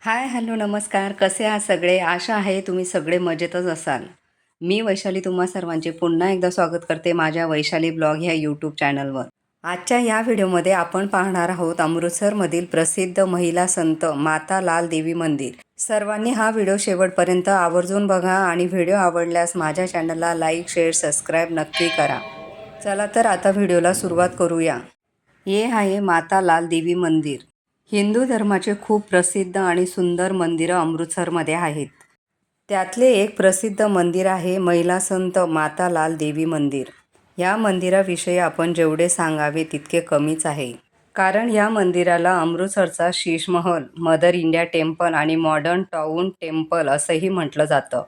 हाय, hello, नमस्कार. कसे आहात सगळे? आशा आहे तुम्ही सगळे मजेतच असाल. मी वैशाली तुम्हा सर्वांचे पुन्हा एकदा स्वागत करते माझ्या वैशाली ब्लॉग ह्या यूट्यूब चॅनलवर. आजच्या या व्हिडिओमध्ये आपण पाहणार आहोत अमृतसरमधील प्रसिद्ध महिला संत माता लाल देवी मंदिर. सर्वांनी हा व्हिडिओ शेवटपर्यंत आवर्जून बघा आणि व्हिडिओ आवडल्यास माझ्या चॅनलला लाईक, शेअर, सबस्क्राईब नक्की करा. चला तर आता व्हिडिओला सुरुवात करूया. हे आहे माता लाल देवी मंदिर. हिंदू धर्माचे खूप प्रसिद्ध आणि सुंदर मंदिरं अमृतसरमध्ये आहेत. त्यातले एक प्रसिद्ध मंदिर आहे महिला संत माता लाल देवी मंदिर. या मंदिराविषयी आपण जेवढे सांगावे तितके कमीच आहे. कारण या मंदिराला अमृतसरचा Sheesh Mahal, mother India temple आणि मॉडर्न टाऊन टेम्पल असंही म्हटलं जातं.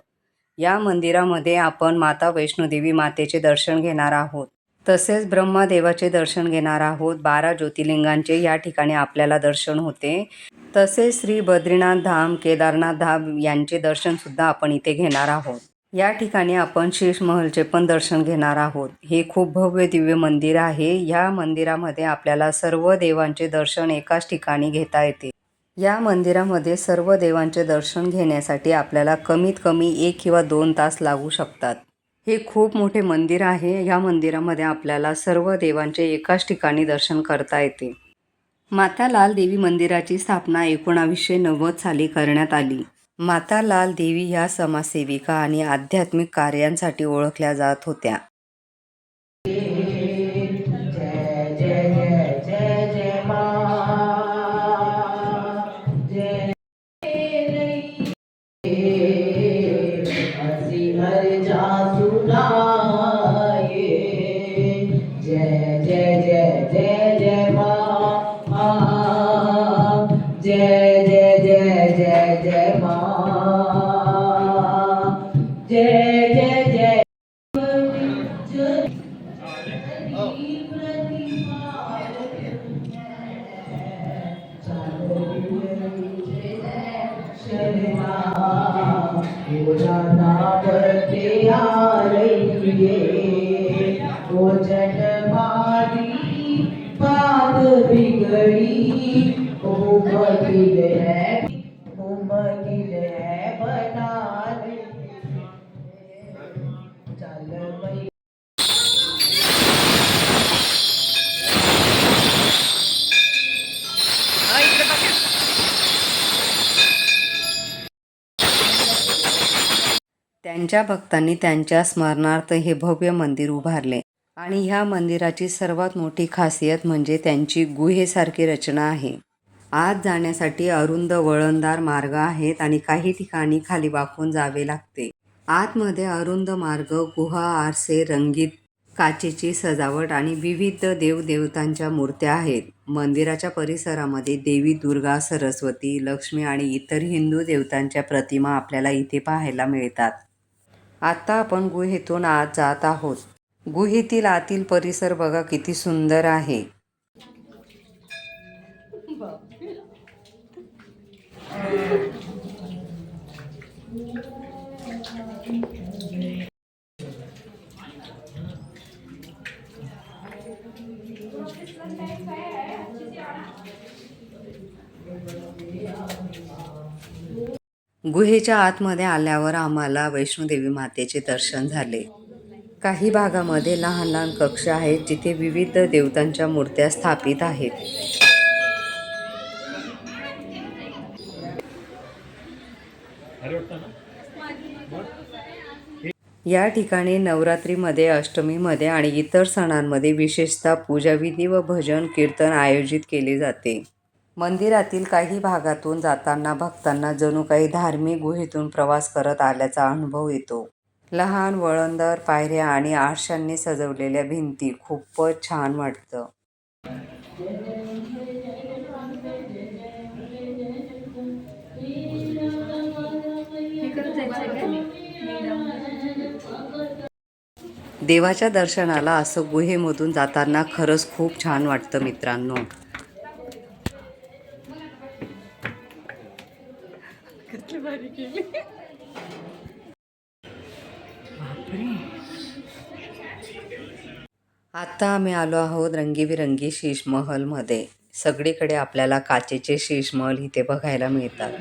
या मंदिरामध्ये आपण माता वैष्णोदेवी मातेचे दर्शन घेणार आहोत. तसेच ब्रह्मदेवाचे दर्शन घेणार आहोत. 12 ज्योतिर्लिंगांचे या ठिकाणी आपल्याला दर्शन होते. तसेच श्री बद्रीनाथ धाम, केदारनाथ धाम यांचे दर्शनसुद्धा आपण इथे घेणार आहोत. या ठिकाणी आपण शीश महलचे पण दर्शन घेणार आहोत. हे खूप भव्य दिव्य मंदिर आहे. या मंदिरामध्ये आपल्याला सर्व देवांचे दर्शन एकाच ठिकाणी घेता येते. या मंदिरामध्ये सर्व देवांचे दर्शन घेण्यासाठी आपल्याला कमीत कमी 1 किंवा 2 तास लागू शकतात. हे खूप मोठे मंदिर आहे. या मंदिरामध्ये आपल्याला सर्व देवांचे एकाच ठिकाणी दर्शन करता येते. माता लाल देवी मंदिराची स्थापना 1990 साली करण्यात आली. माता लाल देवी ह्या समाजसेविका आणि आध्यात्मिक कार्यांसाठी ओळखल्या जात होत्या. त्यांच्या भक्तांनी त्यांच्या स्मरणार्थ हे भव्य मंदिर उभारले आणि ह्या मंदिराची सर्वात मोठी खासियत म्हणजे त्यांची गुहेसारखी रचना आहे. आत जाण्यासाठी अरुंद वळणदार मार्ग आहेत आणि काही ठिकाणी खाली वाकून जावे लागते. आतमध्ये अरुंद मार्ग, गुहा, आरसे, रंगीत काचेची सजावट आणि विविध देवदेवतांच्या मूर्त्या आहेत. मंदिराच्या परिसरामध्ये देवी दुर्गा, सरस्वती, लक्ष्मी आणि इतर हिंदू देवतांच्या प्रतिमा आपल्याला इथे पाहायला मिळतात. आता आपण गुहेतून आत जात आहोत. गुहेतील आतील परिसर बघा किती सुंदर आहे. गुहेच्या आतमध्ये आल्यावर आम्हाला वैष्णोदेवी मातेचे दर्शन झाले. काही भागामध्ये लहान लहान कक्ष आहेत जिथे विविध देवतांच्या मूर्त्या स्थापित आहेत. या ठिकाणी नवरात्रीमध्ये, अष्टमीमध्ये आणि इतर सणांमध्ये विशेषतः पूजाविधी व भजन कीर्तन आयोजित केले जाते. मंदिरातील काही भागातून जाताना भक्तांना जणू काही धार्मिक गुहेतून प्रवास करत आल्याचा अनुभव येतो. लहान वळणदार पायऱ्या आणि आरशांनी सजवलेल्या भिंती खूपच छान वाटतं. देवाच्या दर्शनाला असं गुहेमधून जाताना खरंच खूप छान वाटतं मित्रांनो. आता आम्ही आलो आहोत रंगीबिरंगी शीश महलमध्ये. सगळीकडे आपल्याला काचेचे शीशमहल इथे बघायला मिळतात.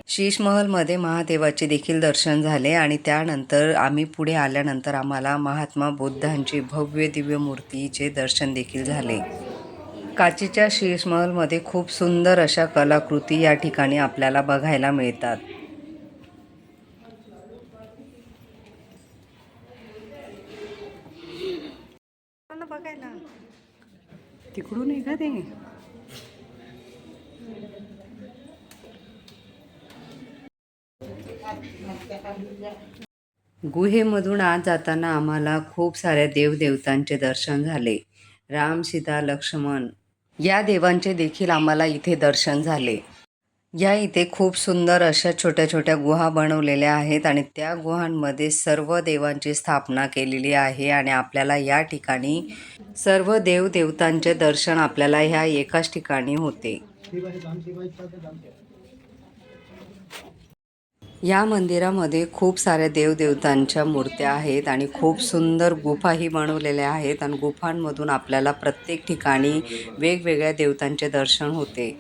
शीशमहलमध्ये महादेवाचे देखील दर्शन झाले आणि त्यानंतर आम्ही पुढे आल्यानंतर आम्हाला महात्मा बुद्धांची भव्य दिव्य मूर्तीचे दर्शन देखील झाले. काचेच्या शीशमहलमध्ये खूप सुंदर अशा कलाकृती या ठिकाणी आपल्याला बघायला मिळतात. बघायला तिकडून आहे का ते? गुहेमधून आत जाताना आम्हाला खूप साऱ्या देवदेवतांचे दर्शन झाले. राम, सीता, लक्ष्मण या देवांचे देखील आम्हाला इथे दर्शन झाले. या इथे खूप सुंदर अशा छोट्या छोट्या गुहा बनवलेल्या आहेत आणि त्या गुहांमध्ये सर्व देवांची स्थापना केलेली आहे आणि आपल्याला या ठिकाणी सर्व देवदेवतांचे दर्शन आपल्याला ह्या एकाच ठिकाणी होते. या मंदिरामध्ये खूप साऱ्या देवदेवतांच्या मूर्त्या आहेत आणि खूप सुंदर गुफाही बनवलेल्या आहेत आणि गुफांमधून आपल्याला प्रत्येक ठिकाणी वेगवेगळ्या देवतांचे दर्शन होते.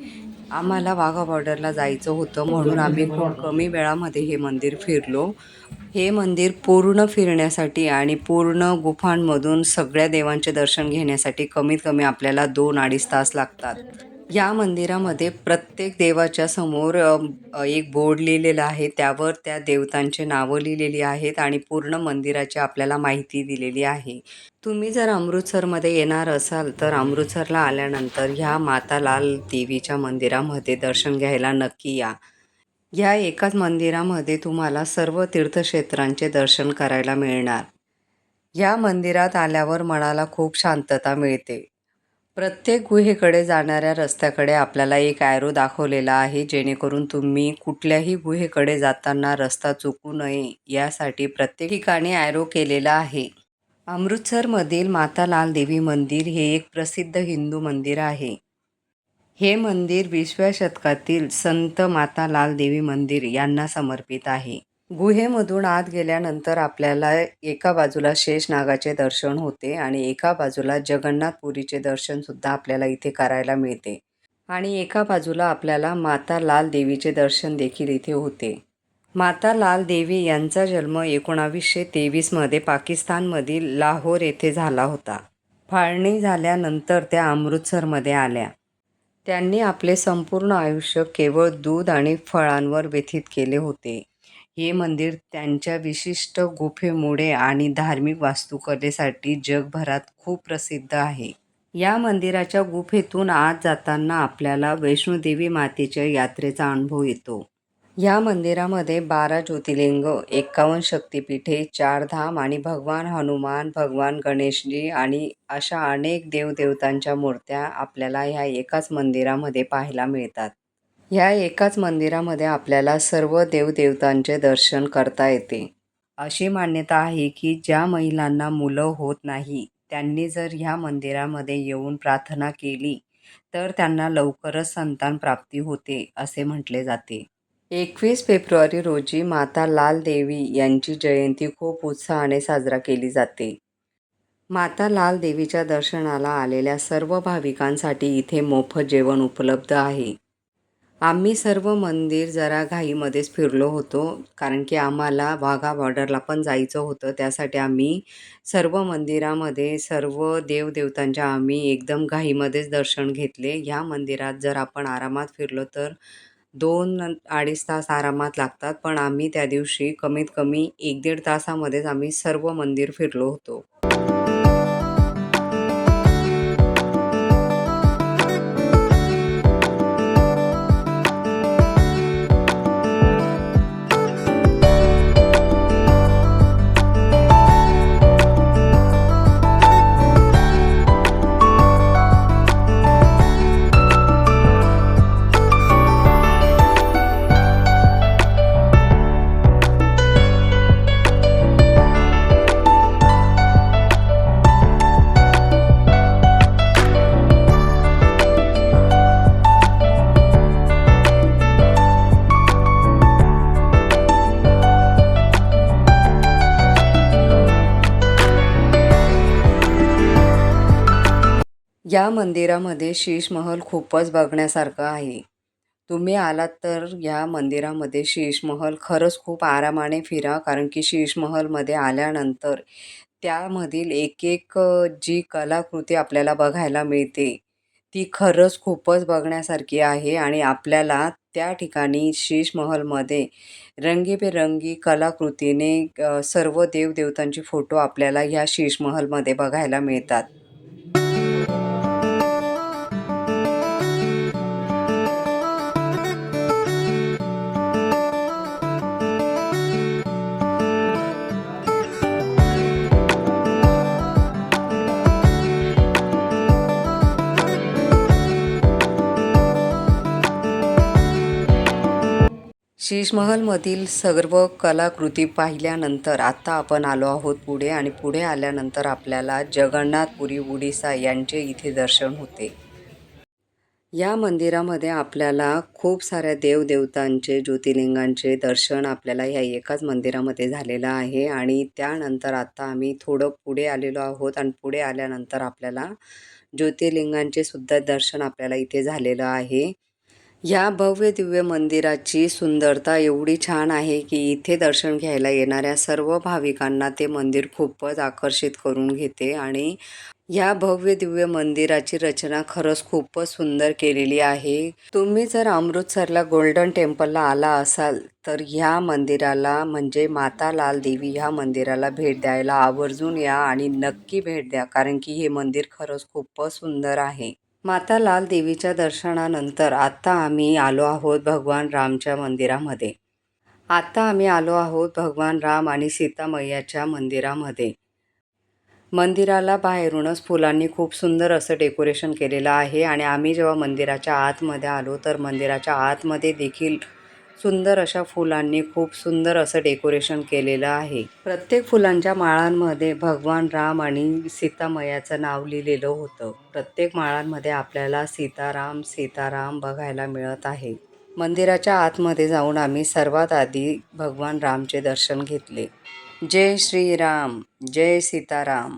आम्हाला वाघा बॉर्डरला जायचं होतं म्हणून आम्ही खूप कमी वेळामध्ये हे मंदिर फिरलो. हे मंदिर पूर्ण फिरण्यासाठी आणि पूर्ण गुफांमधून सगळ्या देवांचे दर्शन घेण्यासाठी कमीत कमी आपल्याला 2-2.5 तास लागतात. या मंदिरामध्ये प्रत्येक देवाच्या समोर एक बोर्ड लिहिलेला आहे. त्यावर त्या देवतांचे नावं लिहिलेली आहेत आणि पूर्ण मंदिराची आपल्याला माहिती दिलेली आहे. तुम्ही जर अमृतसरमध्ये येणार असाल तर अमृतसरला आल्यानंतर ह्या माता लाल देवीच्या मंदिरामध्ये दर्शन घ्यायला नक्की या. या एकाच मंदिरामध्ये तुम्हाला सर्व तीर्थक्षेत्रांचे दर्शन करायला मिळणार. या मंदिरात आल्यावर मनाला खूप शांतता मिळते. प्रत्येक गुहेकडे जाणाऱ्या रस्त्याकडे आपल्याला एक ॲरो दाखवलेला आहे, जेणेकरून तुम्ही कुठल्याही गुहेकडे जाताना रस्ता चुकू नये यासाठी प्रत्येक ठिकाणी ॲरो केलेला आहे. अमृतसरमधील माता लाल देवी मंदिर हे एक प्रसिद्ध हिंदू मंदिर आहे. हे मंदिर 20व्या शतकातील संत माता लाल देवी मंदिर यांना समर्पित आहे. गुहेमधून आत गेल्यानंतर आपल्याला एका बाजूला शेषनागाचे दर्शन होते आणि एका बाजूला जगन्नाथपुरीचे दर्शनसुद्धा आपल्याला इथे करायला मिळते आणि एका बाजूला आपल्याला माता लाल देवीचे दर्शन देखील इथे होते. माता लाल देवी यांचा जन्म 1923मध्ये पाकिस्तानमधील लाहोर येथे झाला होता. फाळणी झाल्यानंतर त्या अमृतसरमध्ये आल्या. त्यांनी आपले संपूर्ण आयुष्य केवळ दूध आणि फळांवर व्यतीत केले होते. हे मंदिर त्यांच्या विशिष्ट गुफेमुळे आणि धार्मिक वास्तुकलेसाठी जगभरात खूप प्रसिद्ध आहे. या मंदिराच्या गुफेतून आत जाताना आपल्याला वैष्णोदेवी मातेच्या यात्रेचा अनुभव येतो. या मंदिरामध्ये 12 ज्योतिर्लिंग, 51 शक्तिपीठे, 4 धाम आणि भगवान हनुमान, भगवान गणेशजी आणि अशा अनेक देवदेवतांच्या मूर्त्या आपल्याला ह्या एकाच मंदिरामध्ये पाहायला मिळतात. ह्या एकाच मंदिरामध्ये आपल्याला सर्व देवदेवतांचे दर्शन करता येते. अशी मान्यता आहे की ज्या महिलांना मुलं होत नाही त्यांनी जर ह्या मंदिरामध्ये येऊन प्रार्थना केली तर त्यांना लवकरच संतान प्राप्ती होते असे म्हटले जाते. 21 फेब्रुवारी रोजी माता लाल देवी यांची जयंती खूप उत्साहाने साजरा केली जाते. माता लाल देवीच्या दर्शनाला आलेल्या सर्व भाविकांसाठी इथे मोफत जेवण उपलब्ध आहे. आम्ही सर्व मंदिर जरा घाईमध्येच फिरलो होतो, कारण की आम्हाला वाघा बॉर्डरला पण जायचं होतं. त्यासाठी आम्ही सर्व मंदिरामध्ये सर्व देवदेवतांच्या आम्ही एकदम घाईमध्येच दर्शन घेतले. ह्या मंदिरात जर आपण आरामात फिरलो तर 2-2.5 तास आरामात लागतात, पण आम्ही त्या दिवशी कमीत कमी 1-1.5 तासामध्येच आम्ही सर्व मंदिर फिरलो होतो. या मंदिरामध्ये शीश महल खूपच बघण्यासारखं आहे. तुम्ही आलात तर या मंदिरामध्ये शीश महल खरंच खूप आरामाने फिरा, कारण की शीश महलमध्ये आल्यानंतर त्यामधील एक जी कलाकृती आपल्याला बघायला मिळते, ती खरंच खूपच बघण्यासारखी आहे आणि आपल्याला त्या ठिकाणी शीश महलमध्ये रंगीबेरंगी कलाकृतीने सर्व देवदेवतांचे फोटो आपल्याला ह्या शीश महलमध्ये बघायला मिळतात. शीश महलमधील सर्व कलाकृती पाहिल्यानंतर आता आपण आलो आहोत पुढे आणि पुढे आल्यानंतर आपल्याला जगन्नाथपुरी उडीसा यांचे इथे दर्शन होते. या मंदिरामध्ये आपल्याला खूप साऱ्या देवदेवतांचे, ज्योतिर्लिंगांचे दर्शन आपल्याला ह्या एकाच मंदिरामध्ये झालेलं आहे आणि त्यानंतर आता आम्ही थोडं पुढे आलेलो आहोत आणि पुढे आल्यानंतर आपल्याला ज्योतिर्लिंगांचे सुद्धा दर्शन आपल्याला इथे झालेलं आहे. या भव्य दिव्य मंदिराची सुंदरता एवढी छान आहे की इथे दर्शन घ्यायला येणाऱ्या सर्व भाविकांना ते मंदिर खूपच आकर्षित करून घेते आणि या भव्य दिव्य मंदिराची रचना खरंच खूपच सुंदर केलेली आहे. तुम्ही जर अमृतसरला गोल्डन टेम्पलला आला असाल तर ह्या मंदिराला म्हणजे माता लाल देवी ह्या मंदिराला भेट द्यायला आवर्जून या आणि नक्की भेट द्या, कारण की हे मंदिर खरंच खूपच सुंदर आहे. माता लाल देवीच्या दर्शनानंतर आता आम्ही आलो आहोत भगवान रामच्या मंदिरामध्ये. आता आम्ही आलो आहोत भगवान राम आणि सीता मैयाच्या मंदिरामध्ये. मंदिराला बाहेरूनच फुलांनी खूप सुंदर असं डेकोरेशन केलेलं आहे आणि आम्ही जेव्हा मंदिराच्या आतमध्ये आलो तर मंदिराच्या आतमध्ये देखील सुंदर अशा फुलांनी खूप सुंदर असं डेकोरेशन केलेलं आहे. प्रत्येक फुलांच्या माळांमध्ये भगवान राम आणि सीतामयाचं नाव लिहिलेलं होतं. प्रत्येक माळांमध्ये आपल्याला सीताराम सीताराम बघायला मिळत आहे. मंदिराच्या आतमध्ये जाऊन आम्ही सर्वात आधी भगवान रामचे दर्शन घेतले. जय श्रीराम, जय सीताराम.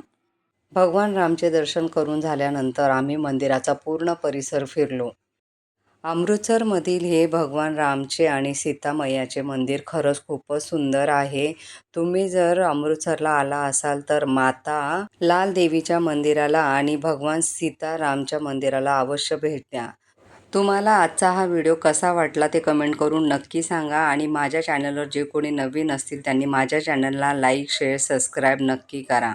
भगवान रामचे दर्शन करून झाल्यानंतर आम्ही मंदिराचा पूर्ण परिसर फिरलो. अमृतसरमधील हे भगवान रामचे आणि सीता मैयाचे मंदिर खरंच खूपच सुंदर आहे. तुम्ही जर अमृतसरला आला असाल तर माता लाल देवीच्या मंदिराला आणि भगवान सीतारामच्या मंदिराला अवश्य भेट द्या. तुम्हाला आजचा हा व्हिडिओ कसा वाटला ते कमेंट करून नक्की सांगा आणि माझ्या चॅनलवर जे कोणी नवीन असतील त्यांनी माझ्या चॅनलला लाईक, शेअर, सबस्क्राईब नक्की करा.